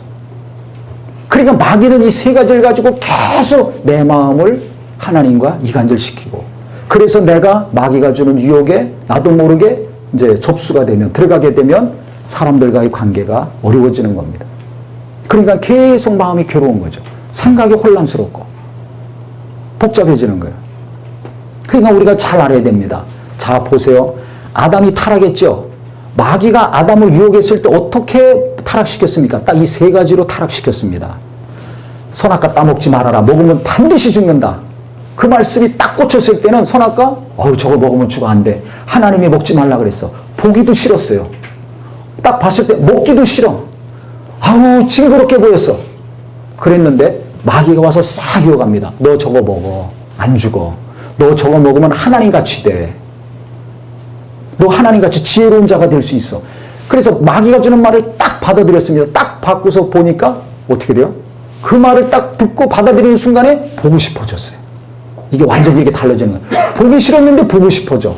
그러니까 마귀는 이 세 가지를 가지고 계속 내 마음을 하나님과 이간질시키고 그래서 내가 마귀가 주는 유혹에 나도 모르게 이제 접수가 되면 들어가게 되면 사람들과의 관계가 어려워지는 겁니다. 그러니까 계속 마음이 괴로운 거죠. 생각이 혼란스럽고 복잡해지는 거예요. 그러니까 우리가 잘 알아야 됩니다. 자, 보세요. 아담이 타락했죠. 마귀가 아담을 유혹했을 때 어떻게 타락시켰습니까? 딱 이 세 가지로 타락시켰습니다. 선악과 따먹지 말아라. 먹으면 반드시 죽는다. 그 말씀이 딱 꽂혔을 때는 선악과 저거 먹으면 죽어 안 돼. 하나님이 먹지 말라 그랬어. 보기도 싫었어요. 딱 봤을 때 먹기도 싫어. 아우 징그럽게 보였어. 그랬는데 마귀가 와서 싹 유혹합니다. 너 저거 먹어. 안 죽어. 너 저거 먹으면 하나님같이 돼. 너 하나님같이 지혜로운 자가 될 수 있어. 그래서 마귀가 주는 말을 딱 받아들였습니다. 딱 받고서 보니까 어떻게 돼요? 그 말을 딱 듣고 받아들이는 순간에 보고 싶어졌어요. 이게 완전히 이렇게 달라지는 거예요. 보기 싫었는데 보고 싶어져.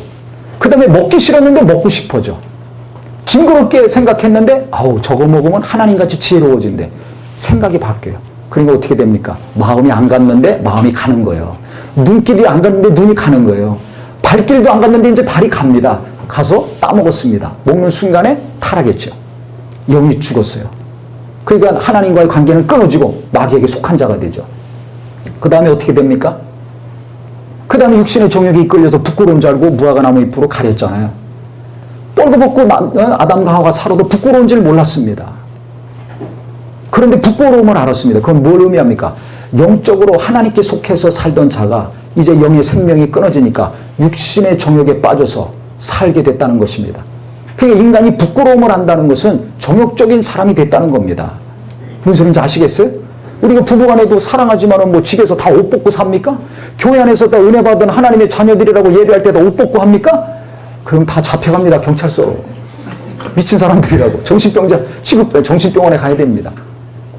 그 다음에 먹기 싫었는데 먹고 싶어져. 징그럽게 생각했는데 저거 먹으면 하나님같이 지혜로워진대. 생각이 바뀌어요. 그러니까 어떻게 됩니까? 마음이 안 갔는데 마음이 가는 거예요. 눈길이 안 갔는데 눈이 가는 거예요. 발길도 안 갔는데 이제 발이 갑니다. 가서 따먹었습니다. 먹는 순간에 타락했죠. 영이 죽었어요. 그러니까 하나님과의 관계는 끊어지고 마귀에게 속한 자가 되죠. 그 다음에 어떻게 됩니까? 그 다음에 육신의 정욕이 이끌려서 부끄러운 줄 알고 무화과 나무 잎으로 가렸잖아요. 뻘거벗고 아담과 하와가 살아도 부끄러운 줄 몰랐습니다. 그런데 부끄러움을 알았습니다. 그건 뭘 의미합니까? 영적으로 하나님께 속해서 살던 자가 이제 영의 생명이 끊어지니까 육신의 정욕에 빠져서 살게 됐다는 것입니다. 그러니까 인간이 부끄러움을 한다는 것은 정욕적인 사람이 됐다는 겁니다. 무슨 소리인지 아시겠어요? 우리가 부부간에도 사랑하지만은 뭐 집에서 다 옷 벗고 삽니까? 교회 안에서 다 은혜 받은 하나님의 자녀들이라고 예배할 때도 옷 벗고 합니까? 그럼 다 잡혀갑니다. 경찰서로. 미친 사람들이라고. 정신병자 취급, 정신병원에 가야 됩니다.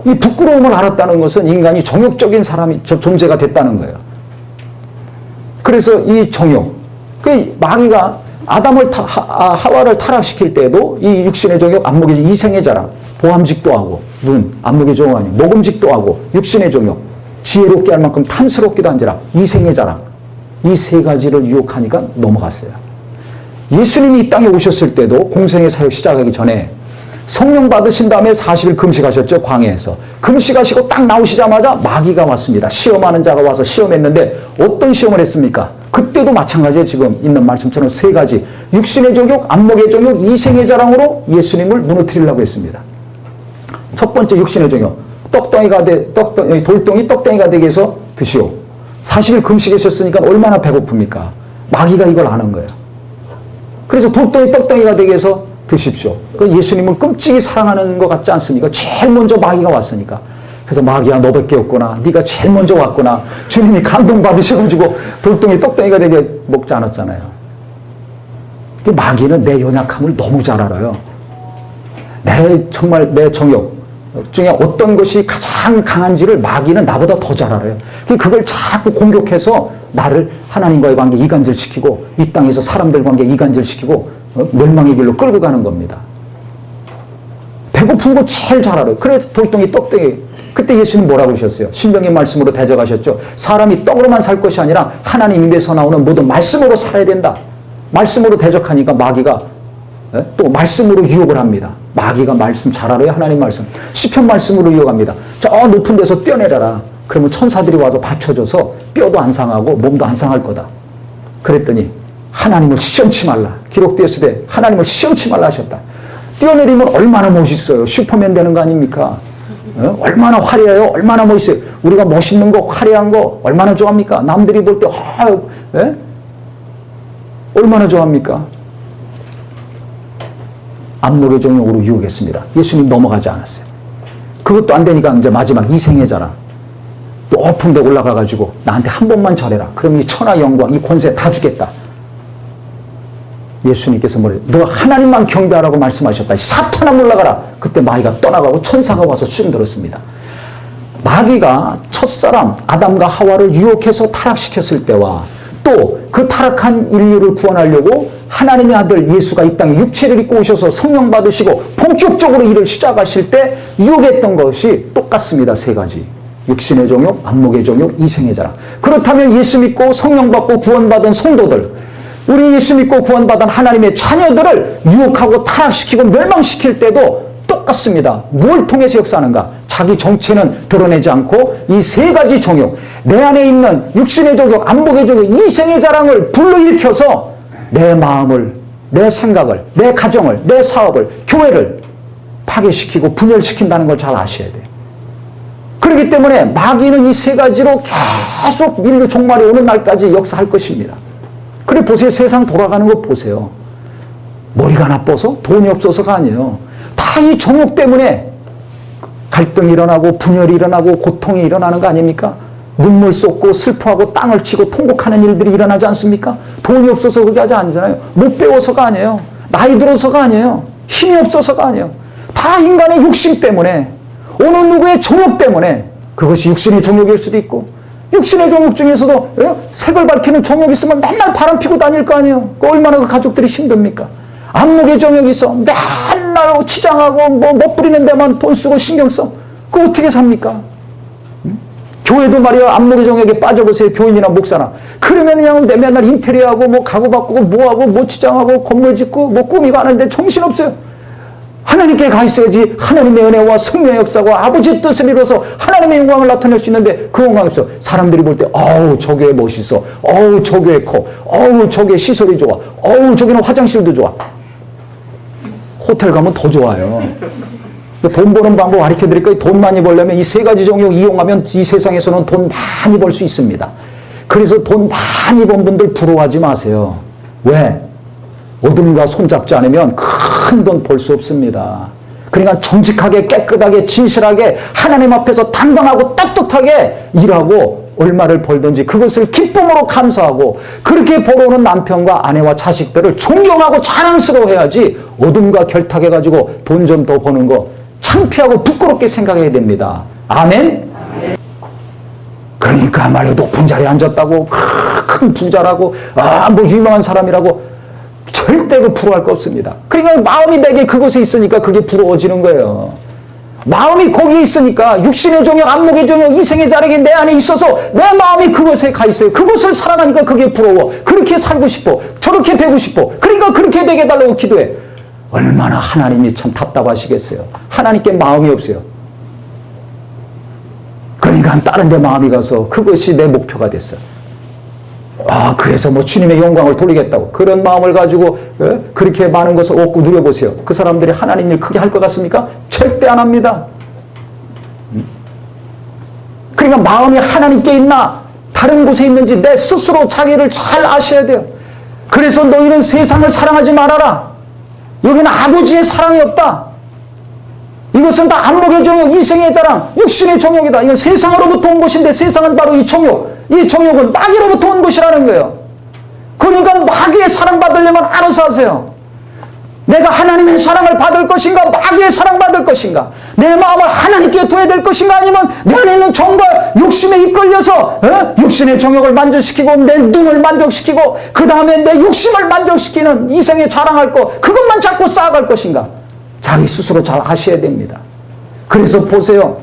이 부끄러움을 알았다는 것은 인간이 정욕적인 사람이, 존재가 됐다는 거예요. 그래서 이 정욕, 그 마귀가 하와를 타락시킬 때도 이 육신의 정욕, 안목의 정욕, 이생의 자랑, 보암직도 하고, 눈, 안목의 정욕 아니고, 먹음직도 하고, 육신의 정욕, 지혜롭게 할 만큼 탐스럽기도 한지라, 이생의 자랑, 이 세 가지를 유혹하니까 넘어갔어요. 예수님이 이 땅에 오셨을 때도 공생의 사역 시작하기 전에 성령 받으신 다음에 40일 금식하셨죠. 광야에서. 금식하시고 딱 나오시자마자 마귀가 왔습니다. 시험하는 자가 와서 시험했는데 어떤 시험을 했습니까? 그때도 마찬가지예요. 지금 있는 말씀처럼 세 가지. 육신의 정욕, 안목의 정욕, 이생의 자랑으로 예수님을 무너뜨리려고 했습니다. 첫 번째 육신의 정욕. 돌덩이 떡덩이가 되게 해서 드시오. 40일 금식하셨으니까 얼마나 배고픕니까? 마귀가 이걸 아는 거예요. 그래서 돌덩이 떡덩이가 되게 해서 드십시오. 예수님은 끔찍이 사랑하는 것 같지 않습니까? 제일 먼저 마귀가 왔으니까. 그래서 마귀야 너밖에 없구나. 네가 제일 먼저 왔구나. 주님이 감동받으셔가지고 돌덩이 떡덩이가 되게 먹지 않았잖아요. 마귀는 내 연약함을 너무 잘 알아요. 정말 내 정욕 중에 어떤 것이 가장 강한지를 마귀는 나보다 더 잘 알아요. 그걸 자꾸 공격해서 나를 하나님과의 관계 이간질시키고 이 땅에서 사람들 관계 이간질시키고 멸망의 길로 끌고 가는 겁니다. 배고픈 거 제일 잘 알아요. 그래서 돌덩이 떡덩이. 그때 예수님 뭐라고 하셨어요? 신명의 말씀으로 대적하셨죠. 사람이 떡으로만 살 것이 아니라 하나님 입에서 나오는 모든 말씀으로 살아야 된다. 말씀으로 대적하니까 마귀가 또 말씀으로 유혹을 합니다. 마귀가 말씀 잘 알아요. 하나님 말씀. 시편 말씀으로 유혹합니다. 저 높은 데서 뛰어내려라. 그러면 천사들이 와서 받쳐줘서 뼈도 안 상하고 몸도 안 상할 거다. 그랬더니 하나님을 시험치 말라. 기록되었을 때 하나님을 시험치 말라 하셨다. 뛰어내리면 얼마나 멋있어요. 슈퍼맨 되는 거 아닙니까? 얼마나 화려해요. 얼마나 멋있어요. 우리가 멋있는 거 화려한 거 얼마나 좋아합니까? 남들이 볼 때 얼마나 좋아합니까? 안목의 정욕으로 유혹했습니다. 예수님 넘어가지 않았어요. 그것도 안 되니까 이제 마지막 이생의 자랑. 높은 데 올라가가지고 나한테 한 번만 절해라. 그럼 이 천하 영광, 이 권세 다 주겠다. 예수님께서 뭐래요? 너 하나님만 경배하라고 말씀하셨다. 사탄아 물러가라. 그때 마귀가 떠나가고 천사가 와서 충들었습니다. 마귀가 첫사람 아담과 하와를 유혹해서 타락시켰을 때와 또 그 타락한 인류를 구원하려고 하나님의 아들 예수가 이 땅에 육체를 입고 오셔서 성령 받으시고 본격적으로 일을 시작하실 때 유혹했던 것이 똑같습니다. 세 가지. 육신의 정욕, 안목의 정욕, 이생의 자랑. 그렇다면 예수 믿고 성령 받고 구원받은 성도들, 우리 예수 믿고 구원받은 하나님의 자녀들을 유혹하고 타락시키고 멸망시킬 때도 똑같습니다. 뭘 통해서 역사하는가? 자기 정체는 드러내지 않고 이 세 가지 정욕, 내 안에 있는 육신의 정욕, 안목의 정욕, 이생의 자랑을 불러일으켜서 내 마음을, 내 생각을, 내 가정을, 내 사업을, 교회를 파괴시키고 분열시킨다는 걸 잘 아셔야 돼요. 그렇기 때문에 마귀는 이 세 가지로 계속 인류 종말이 오는 날까지 역사할 것입니다. 그래 보세요. 세상 돌아가는 거 보세요. 머리가 나빠서 돈이 없어서가 아니에요. 다 이 정욕 때문에 갈등이 일어나고 분열이 일어나고 고통이 일어나는 거 아닙니까? 눈물 쏟고 슬퍼하고 땅을 치고 통곡하는 일들이 일어나지 않습니까? 돈이 없어서 그게 하지 않잖아요. 못 배워서가 아니에요. 나이 들어서가 아니에요. 힘이 없어서가 아니에요. 다 인간의 욕심 때문에 어느 누구의 정욕 때문에 그것이 육신의 정욕일 수도 있고 육신의 정욕 중에서도 색을 밝히는 정욕이 있으면 맨날 바람 피고 다닐 거 아니에요. 얼마나 그 가족들이 힘듭니까? 안목의 정욕이 있어. 맨날 치장하고 멋부리는 데만 돈 쓰고 신경 써. 그거 어떻게 삽니까? 교회도 말이야 안목의 정욕에 빠져보세요. 교인이나 목사나. 그러면 그냥 맨날 인테리어하고 가구 바꾸고 뭐하고 치장하고 건물 짓고 꾸미고 하는데 정신없어요. 하나님께 가 있어야지 하나님의 은혜와 성령의 역사와 아버지의 뜻을 이뤄서 하나님의 영광을 나타낼 수 있는데 그 영광이 없어. 사람들이 볼 때 어우 저 교회 멋있어, 어우 저 교회 커, 어우 저 교회 시설이 좋아, 어우 저기는 화장실도 좋아. 호텔 가면 더 좋아요. 돈 버는 방법 가르쳐 드릴까요? 돈 많이 벌려면 이 세 가지 정욕 이용하면 이 세상에서는 돈 많이 벌 수 있습니다. 그래서 돈 많이 번 분들 부러워하지 마세요. 왜? 어둠과 손잡지 않으면 큰 돈 벌 수 없습니다. 그러니까 정직하게 깨끗하게 진실하게 하나님 앞에서 당당하고 떳떳하게 일하고 얼마를 벌든지 그것을 기쁨으로 감사하고 그렇게 벌어오는 남편과 아내와 자식들을 존경하고 자랑스러워해야지 어둠과 결탁해가지고 돈 좀 더 버는 거 창피하고 부끄럽게 생각해야 됩니다. 아멘? 그러니까 말이야 높은 자리에 앉았다고 큰 부자라고 뭐 유명한 사람이라고 절대 그 부러워할 거 없습니다. 그러니까 마음이 내게 그것에 있으니까 그게 부러워지는 거예요. 마음이 거기에 있으니까 육신의 정욕, 안목의 정욕, 이생의 자력이 내 안에 있어서 내 마음이 그것에 가 있어요. 그것을 사랑하니까 그게 부러워. 그렇게 살고 싶어. 저렇게 되고 싶어. 그러니까 그렇게 되게 해달라고 기도해. 얼마나 하나님이 참 답답하시겠어요. 하나님께 마음이 없어요. 그러니까 다른 데 마음이 가서 그것이 내 목표가 됐어요. 그래서 뭐 주님의 영광을 돌리겠다고 그런 마음을 가지고 그렇게 많은 것을 얻고 누려보세요. 그 사람들이 하나님 일 크게 할 것 같습니까? 절대 안 합니다. 그러니까 마음이 하나님께 있나 다른 곳에 있는지 내 스스로 자기를 잘 아셔야 돼요. 그래서 너희는 세상을 사랑하지 말아라. 여기는 아버지의 사랑이 없다. 이것은 다 안목의 정욕, 이생의 자랑, 육신의 정욕이다. 이건 세상으로부터 온 것인데 세상은 바로 이 정욕, 이 정욕은 마귀로부터 온 것이라는 거예요. 그러니까 마귀의 사랑받으려면 알아서 하세요. 내가 하나님의 사랑을 받을 것인가 마귀의 사랑받을 것인가, 내 마음을 하나님께 둬야 될 것인가, 아니면 내 안에 있는 정과 욕심에 이끌려서 육신의 정욕을 만족시키고 내 눈을 만족시키고 그 다음에 내 욕심을 만족시키는 이생에 자랑할 것 그것만 자꾸 쌓아갈 것인가, 자기 스스로 잘 아셔야 됩니다. 그래서 보세요.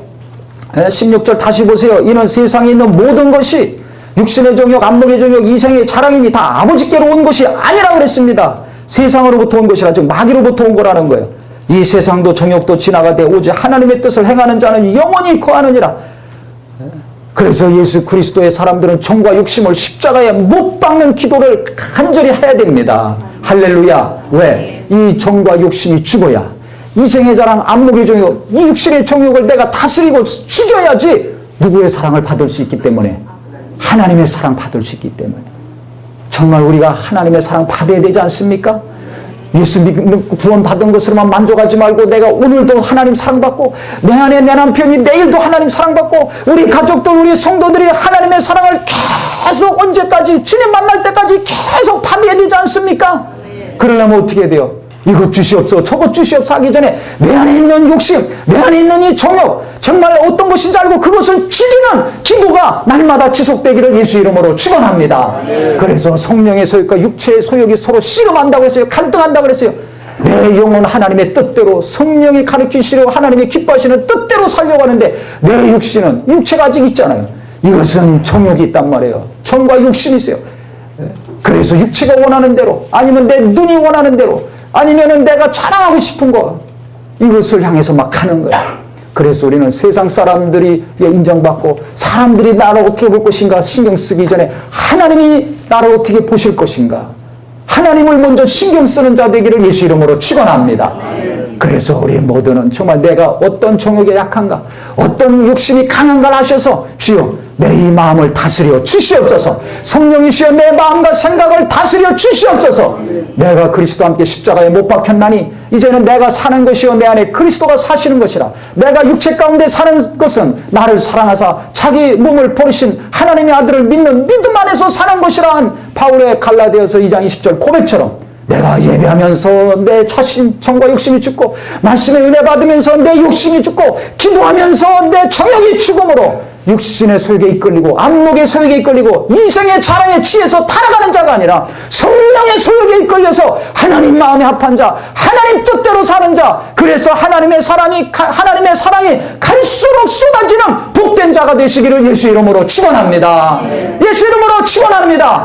16절 다시 보세요. 이는 세상에 있는 모든 것이 육신의 정욕, 안목의 정욕, 이생의 자랑이니 다 아버지께로 온 것이 아니라 그랬습니다. 세상으로부터 온 것이라, 즉 마귀로부터 온 거라는 거예요. 이 세상도 정욕도 지나가되 오직 하나님의 뜻을 행하는 자는 영원히 거하느니라. 그래서 예수 그리스도의 사람들은 정과 욕심을 십자가에 못 박는 기도를 간절히 해야 됩니다. 할렐루야. 왜? 이 정과 욕심이 죽어야 이생의 자랑, 안목의 정욕, 이 육신의 정욕을 내가 다스리고 죽여야지 누구의 사랑을 받을 수 있기 때문에, 하나님의 사랑 받을 수 있기 때문에. 정말 우리가 하나님의 사랑 받아야 되지 않습니까? 예수 믿고 구원 받은 것으로만 만족하지 말고 내가 오늘도 하나님 사랑받고 내 안에 내 남편이 내일도 하나님 사랑받고 우리 가족들, 우리 성도들이 하나님의 사랑을 계속 언제까지, 주님 만날 때까지 계속 받아야 되지 않습니까? 그러려면 어떻게 해야 돼요? 이것 주시옵소서 저것 주시옵소서 하기 전에 내 안에 있는 욕심, 내 안에 있는 이 정욕, 정말 어떤 것인지 알고 그것을 죽이는 기도가 날마다 지속되기를 예수 이름으로 축원합니다. 그래서 성령의 소욕과 육체의 소욕이 서로 씨름한다고 했어요. 갈등한다고 그랬어요. 내 영혼 하나님의 뜻대로, 성령이 가르치시려고 하나님이 기뻐하시는 뜻대로 살려고 하는데 내 육신은, 육체가 아직 있잖아요. 이것은 정욕이 있단 말이에요. 정과 욕심이 있어요. 그래서 육체가 원하는 대로, 아니면 내 눈이 원하는 대로, 아니면은 내가 자랑하고 싶은 거, 이것을 향해서 막 가는 거야. 그래서 우리는 세상 사람들이 인정받고 사람들이 나를 어떻게 볼 것인가 신경 쓰기 전에 하나님이 나를 어떻게 보실 것인가, 하나님을 먼저 신경 쓰는 자 되기를 예수 이름으로 축원합니다. 그래서 우리 모두는 정말 내가 어떤 정욕에 약한가, 어떤 욕심이 강한가를 아셔서 주여 내 이 마음을 다스려 주시옵소서, 성령이시여 내 마음과 생각을 다스려 주시옵소서. 내가 그리스도와 함께 십자가에 못 박혔나니 이제는 내가 사는 것이요 내 안에 그리스도가 사시는 것이라. 내가 육체 가운데 사는 것은 나를 사랑하사 자기 몸을 버리신 하나님의 아들을 믿는 믿음 안에서 사는 것이라 한 바울의 갈라디아서 2장 20절 고백처럼 내가 예배하면서 내 자신 정과 욕심이 죽고 말씀의 은혜 받으면서 내 욕심이 죽고 기도하면서 내 정욕이 죽음으로 육신의 소욕에 이끌리고 안목의 소욕에 이끌리고 이생의 자랑에 취해서 타락하는 자가 아니라 성령의 소욕에 이끌려서 하나님 마음에 합한 자, 하나님 뜻대로 사는 자, 그래서 하나님의 사랑이 갈수록 쏟아지는 복된 자가 되시기를 예수 이름으로 축원합니다. 예수 이름으로 축원합니다.